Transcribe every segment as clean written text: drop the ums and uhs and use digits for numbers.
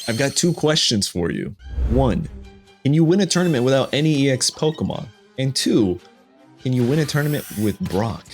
I've got two questions for you. One, can you win a tournament without any EX Pokemon? And two, can you win a tournament with Brock?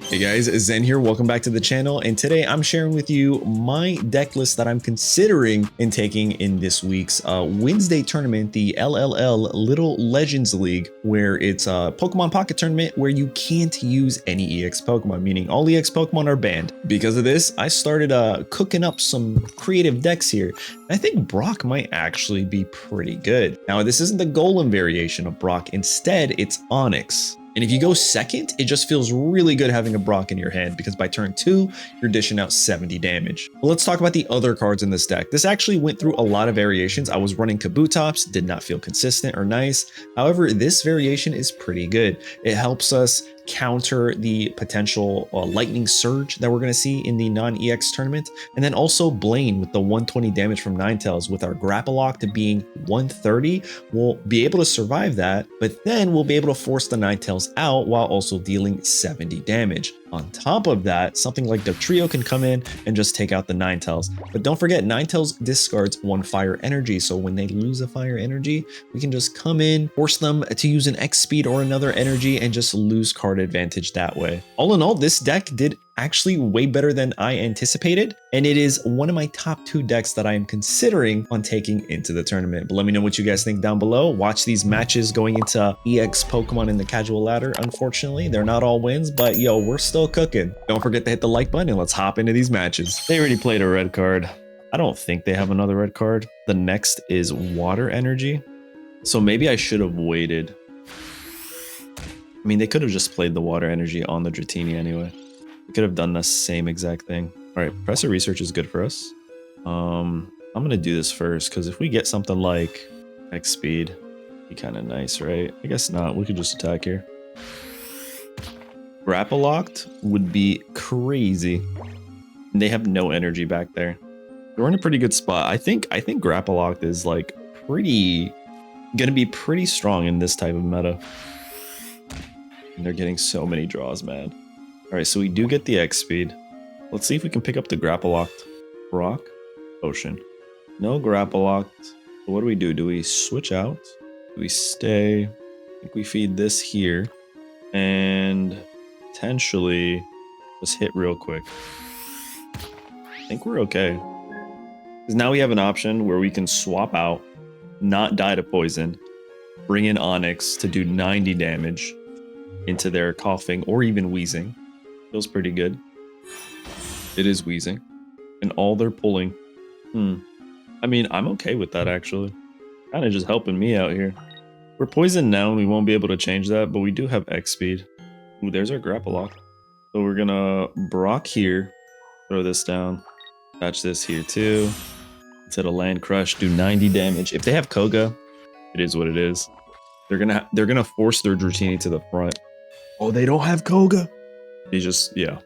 Hey guys, Zen here, welcome back to the channel, and today I'm sharing with you my deck list that I'm considering in taking in this week's Wednesday tournament, the LLL Little Legends League, where it's a Pokemon Pocket tournament where you can't use any EX Pokemon, meaning all EX Pokemon are banned. Because of this, I started cooking up some creative decks here. I think Brock might actually be pretty good. Now, this isn't the Golem variation of Brock, instead it's Onyx. And if you go second, it just feels really good having a Brock in your hand because by turn 2, you're dishing out 70 damage. Well, let's talk about the other cards in this deck. This actually went through a lot of variations. I was running Kabutops, did not feel consistent or nice. However, this variation is pretty good. It helps us counter the potential lightning surge that we're going to see in the non-EX tournament, and then also Blaine with the 120 damage from Ninetales. With our Grapple to being 130, we'll be able to survive that, but then we'll be able to force the Ninetales out while also dealing 70 damage. On top of that, something like the Trio can come in and just take out the Ninetales. But don't forget, Ninetales discards 1 fire energy, so when they lose a fire energy, we can just come in, force them to use an X speed or another energy, and just lose card advantage that way. All in all, this deck did actually way better than I anticipated, and it is one of my top 2 decks that I am considering on taking into the tournament. But let me know what you guys think down below. Watch these matches going into EX Pokemon in the casual ladder. Unfortunately, they're not all wins, but yo, we're still cooking. Don't forget to hit the like button and let's hop into these matches. They already played a red card. I don't think they have another red card. The next is Water Energy, so maybe I should have waited. I mean, they could have just played the Water Energy on the Dratini anyway. We could have done the same exact thing. All right, Professor Research is good for us. I'm gonna do this first because if we get something like X speed, it'd be kind of nice, right? I guess not. We could just attack here. Grapple locked would be crazy. And they have no energy back there. We're in a pretty good spot. I think Grapple locked is like gonna be pretty strong in this type of meta. And they're getting so many draws, man. All right, so we do get the X speed. Let's see if we can pick up the Grapple locked Rock Ocean. No Grapple locked. So what do we do? Do we switch out? Do we stay? I think we feed this here and potentially just hit real quick. I think we're okay. Because now we have an option where we can swap out, not die to poison, bring in Onyx to do 90 damage into their coughing or even wheezing. Feels pretty good. It is wheezing. And all they're pulling. I mean, I'm okay with that actually. Kind of just helping me out here. We're poisoned now and we won't be able to change that, but we do have X speed. Ooh, there's our Grapple lock. So we're gonna Brock here, throw this down, attach this here too. Instead of Land Crush, do 90 damage. If they have Koga, it is what it is. They're gonna force their Dratini to the front. Oh, they don't have Koga. They just, yeah.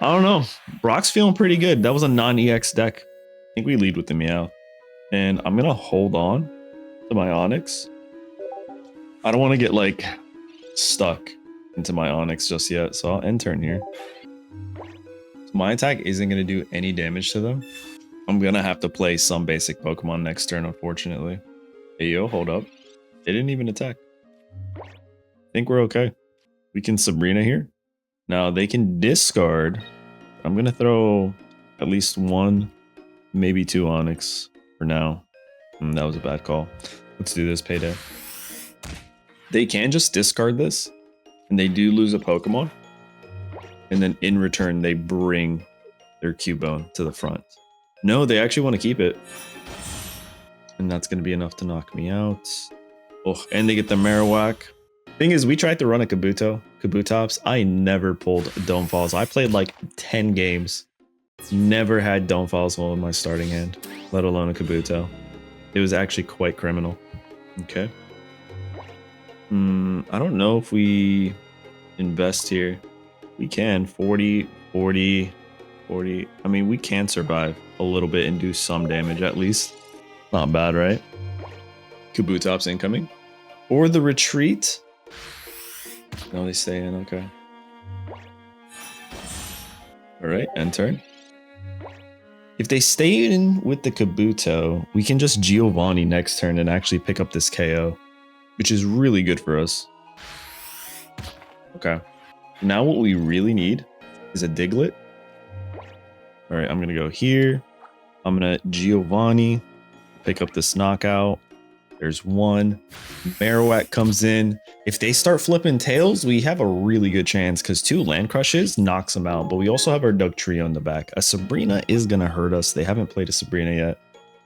I don't know. Brock's feeling pretty good. That was a non-EX deck. I think we lead with the Meow. And I'm gonna hold on to my Onyx. I don't want to get like stuck into my Onyx just yet, so I'll end turn here. So my attack isn't gonna do any damage to them. I'm gonna have to play some basic Pokemon next turn, unfortunately. Hey yo, hold up. They didn't even attack. I think we're okay. We can Sabrina here. Now they can discard. I'm gonna throw at least 1, maybe 2 Onyx for now. That was a bad call. Let's do this, Payday. They can just discard this, and they do lose a Pokemon. And then in return, they bring their Cubone to the front. No, they actually want to keep it. And that's gonna be enough to knock me out. Oh, and they get the Marowak. Thing is, we tried to run a Kabutops. I never pulled Domefalls. I played like 10 games. Never had Domefalls in my starting hand, let alone a Kabuto. It was actually quite criminal. Okay. I don't know if we invest here. We can. 40, 40, 40. I mean, we can survive a little bit and do some damage at least. Not bad, right? Kabutops incoming. Or the retreat. No, they stay in, okay. All right, end turn. If they stay in with the Kabuto, we can just Giovanni next turn and actually pick up this KO, which is really good for us. Okay. Now what we really need is a Diglett. All right, I'm going to go here. I'm going to Giovanni, pick up this knockout. There's one. Marowak comes in. If they start flipping tails, we have a really good chance because 2 Land Crushes knocks them out. But we also have our Dugtrio in the back. A Sabrina is going to hurt us. They haven't played a Sabrina yet.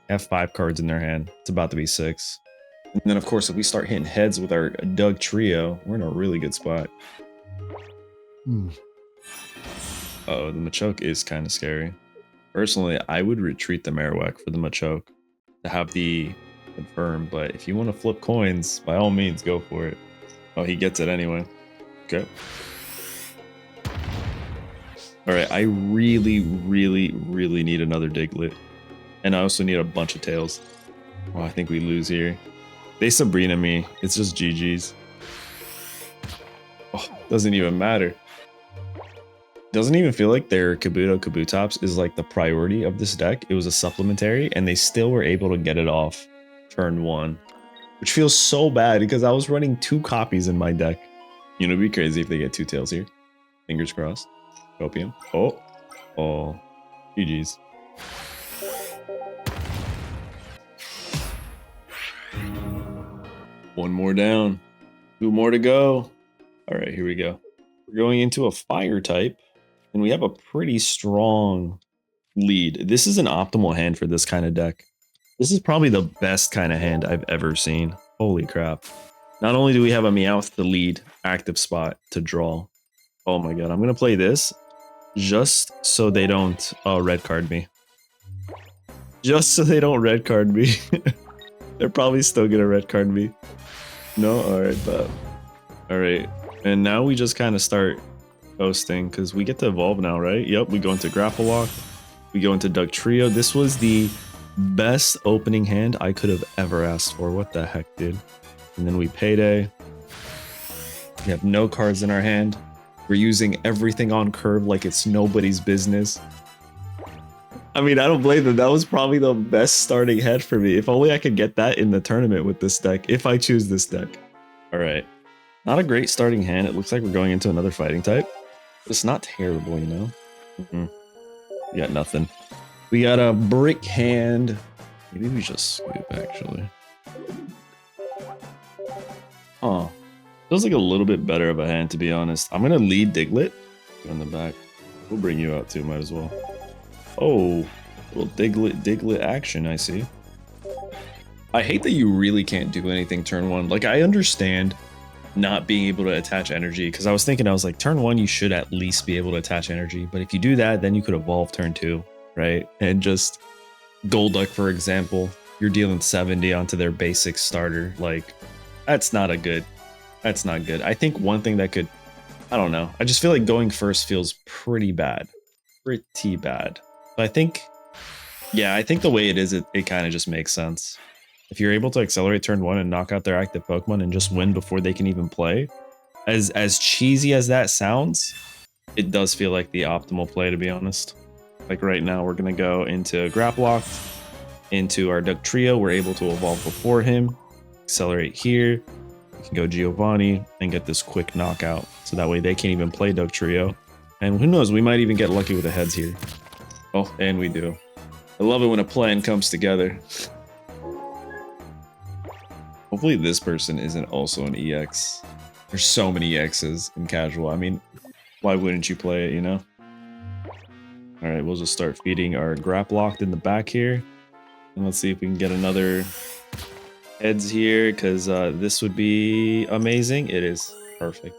They have 5 cards in their hand. It's about to be 6. And then, of course, if we start hitting heads with our Dugtrio, we're in a really good spot. Oh, the Machoke is kind of scary. Personally, I would retreat the Marowak for the Machoke to have the confirm, but if you want to flip coins, by all means, go for it. Oh, he gets it anyway. Okay. All right, I really, really, really need another Diglett. And I also need a bunch of tails. Oh, I think we lose here. They Sabrina me. It's just GG's. Oh, doesn't even matter. Doesn't even feel like their Kabutops is like the priority of this deck. It was a supplementary, and they still were able to get it off turn 1, which feels so bad because I was running 2 copies in my deck. You know, it'd be crazy if they get 2 tails here. Fingers crossed. Copium. Oh, GG's. One more down, 2 more to go. All right, here we go. We're going into a fire type, and we have a pretty strong lead. This is an optimal hand for this kind of deck. This is probably the best kind of hand I've ever seen. Holy crap. Not only do we have a Meowth to lead active spot to draw. Oh my god, I'm going to play this just so they don't red card me. Just so they don't red card me. They're probably still going to red card me. No? Alright, but... Alright, and now we just kind of start coasting because we get to evolve now, right? Yep, we go into Grapple Lock. We go into Dugtrio. This was the best opening hand I could have ever asked for. What the heck, dude? And then we Payday. We have no cards in our hand. We're using everything on curve like it's nobody's business. I mean, I don't blame them. That was probably the best starting head for me. If only I could get that in the tournament with this deck, if I choose this deck. All right. Not a great starting hand. It looks like we're going into another fighting type. It's not terrible, you know? We got nothing. We got a brick hand. Maybe we just scoop, actually. Huh. Feels like a little bit better of a hand, to be honest. I'm going to lead Diglett. Go in the back. We'll bring you out, too. Might as well. Oh, little Diglett action, I see. I hate that you really can't do anything turn 1. Like, I understand not being able to attach energy, because I was like, turn 1, you should at least be able to attach energy. But if you do that, then you could evolve turn 2, right? And just Golduck, for example, you're dealing 70 onto their basic starter. Like, that's not good. I think one thing that could, I don't know. I just feel like going first feels pretty bad. But I think, yeah, I think the way it is, it kind of just makes sense. If you're able to accelerate turn 1 and knock out their active Pokemon and just win before they can even play, as cheesy as that sounds, it does feel like the optimal play, to be honest. Like right now, we're going to go into Grapple Lock, into our Dugtrio. We're able to evolve before him, accelerate here. We can go Giovanni and get this quick knockout. So that way they can't even play Dugtrio. And who knows, we might even get lucky with the heads here. Oh, and we do. I love it when a plan comes together. Hopefully this person isn't also an EX. There's so many EXs in casual. I mean, why wouldn't you play it, you know? Alright, we'll just start feeding our Grapple Locked in the back here. And let's see if we can get another heads here, because this would be amazing. It is perfect.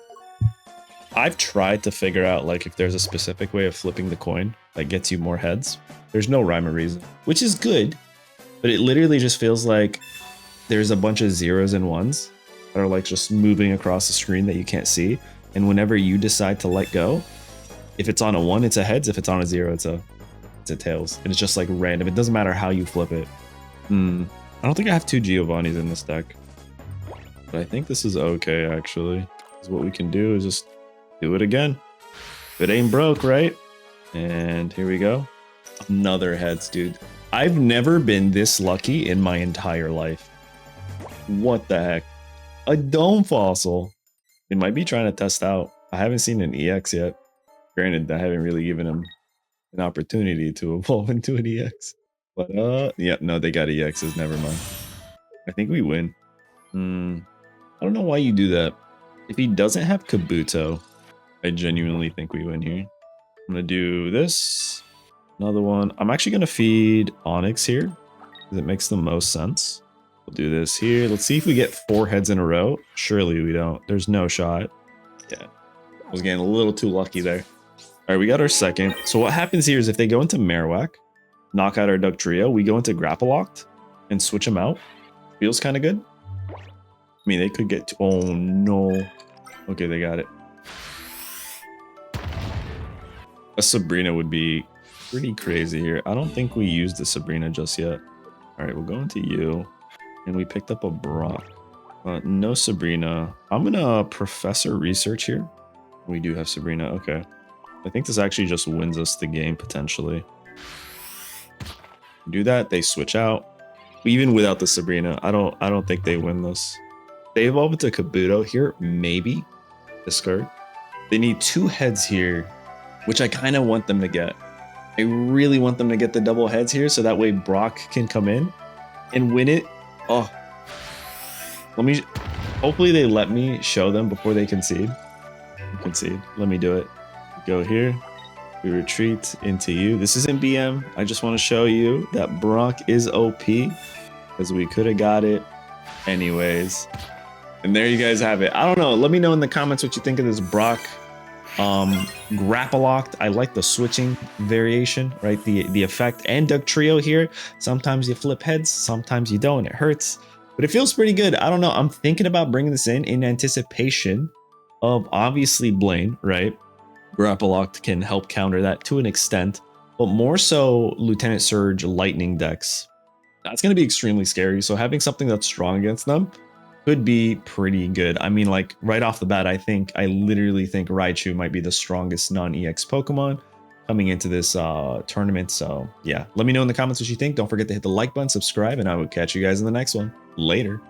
I've tried to figure out like if there's a specific way of flipping the coin that gets you more heads. There's no rhyme or reason, which is good, but it literally just feels like there's a bunch of 0s and 1s that are like just moving across the screen that you can't see. And whenever you decide to let go, if it's on a 1, it's a heads. If it's on a 0, it's a tails. And it's just like random. It doesn't matter how you flip it. I don't think I have 2 Giovannis in this deck, but I think this is okay, actually. Because what we can do is just do it again. If it ain't broke, right? And here we go. Another heads, dude. I've never been this lucky in my entire life. What the heck? A dome fossil. They might be trying to test out. I haven't seen an EX yet. Granted, I haven't really given him an opportunity to evolve into an EX. But yeah, no, they got EXs. Never mind. I think we win. I don't know why you do that. If he doesn't have Kabuto, I genuinely think we win here. I'm gonna do this. Another one. I'm actually gonna feed Onyx here because it makes the most sense. We'll do this here. Let's see if we get 4 heads in a row. Surely we don't. There's no shot. Yeah. I was getting a little too lucky there. All right, we got our second. So what happens here is if they go into Marowak, knock out our Duck Trio, we go into Grapple Locked and switch them out. Feels kind of good. I mean, they could get to, oh no. Okay, they got it. A Sabrina would be pretty crazy here. I don't think we used the Sabrina just yet. All right, we'll go into you. And we picked up a Brock. No Sabrina. I'm gonna Professor Research here. We do have Sabrina, okay. I think this actually just wins us the game, potentially. Do that, they switch out. Even without the Sabrina, I don't think they win this. They evolve into Kabuto here, maybe. Discard. They need 2 heads here, which I kind of want them to get. I really want them to get the double heads here, so that way Brock can come in and win it. Oh, hopefully they let me show them before they concede. Concede. Let me do it. Go here. We retreat into you. This isn't BM. I just want to show you that Brock is OP because we could have got it anyways. And there you guys have it. I don't know. Let me know in the comments what you think of this Brock Grapple Locked. I like the switching variation, right? The effect and Duck Trio here. Sometimes you flip heads, sometimes you don't. It hurts, but it feels pretty good. I don't know. I'm thinking about bringing this in anticipation of obviously Blaine, right? Grapple Locked can help counter that to an extent, but more so Lieutenant Surge Lightning decks. That's going to be extremely scary. So having something that's strong against them could be pretty good. I mean, like right off the bat, I literally think Raichu might be the strongest non-EX Pokemon coming into this tournament. So yeah, let me know in the comments what you think. Don't forget to hit the like button, subscribe, and I will catch you guys in the next one. Later.